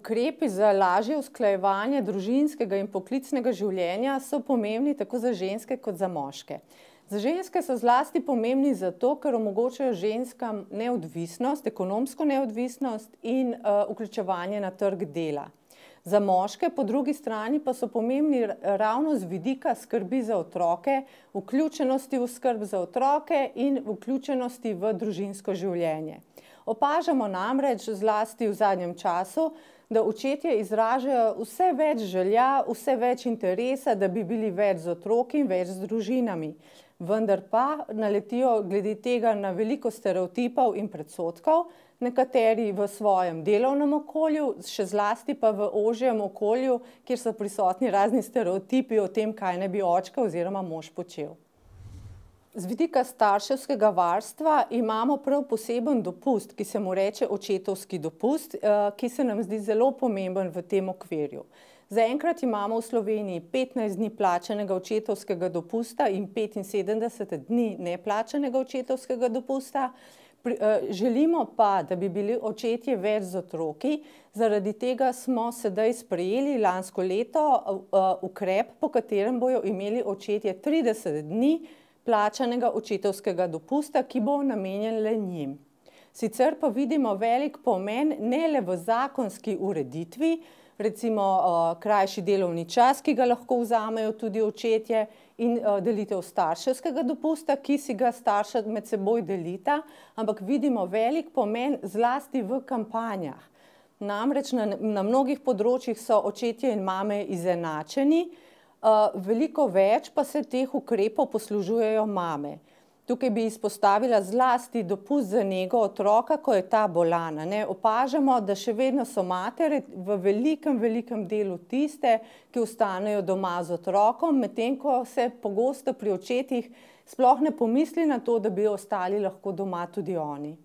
Ukrepi za lažje usklajevanje družinskega in poklicnega življenja so pomembni tako za ženske kot za moške. Za ženske so zlasti pomembni zato, ker omogočajo ženskam neodvisnost, ekonomsko neodvisnost in vključevanje na trg dela. Za moške po drugi strani pa so pomembni ravno z vidika skrbi za otroke, vključenosti v skrb za otroke in vključenosti v družinsko življenje. Opažamo namreč zlasti v zadnjem času, da očetje izražajo vse več želja, vse več interesa, da bi bili več z otroki in več z družinami. Vendar pa naletijo glede tega na veliko stereotipov in predsodkov, nekateri v svojem delovnem okolju, še zlasti pa v ožjem okolju, kjer so prisotni razni stereotipi o tem, kaj naj bi očka oziroma mož počel. Z vidika starševskega varstva imamo prav poseben dopust, ki se mu reče očetovski dopust, ki se nam zdi zelo pomemben v tem okvirju. Zaenkrat imamo v Sloveniji 15 dni plačanega očetovskega dopusta in 75 dni neplačanega očetovskega dopusta. Želimo pa, da bi bili očetje več z otroki, zaradi tega smo sedaj sprejeli lansko leto ukrep, po katerem bodo imeli očetje 30 dni plačanega očetovskega dopusta, ki bo namenjen le njim. Sicer pa vidimo velik pomen ne le v zakonski ureditvi, recimo krajši delovni čas, ki ga lahko vzamejo tudi očetje, in delitev starševskega dopusta, ki si ga starša med seboj delita, ampak vidimo velik pomen zlasti v kampanjah. Namreč na mnogih področjih so očetje in mame izenačeni, veliko več pa se teh ukrepov poslužujejo mame. Tukaj bi izpostavila zlasti dopust za nego otroka, ko je ta bolan. Opažamo, da še vedno so matere v velikem delu tiste, ki ostanejo doma z otrokom, medtem ko se pogosto pri očetih sploh ne pomisli na to, da bi ostali lahko doma tudi oni.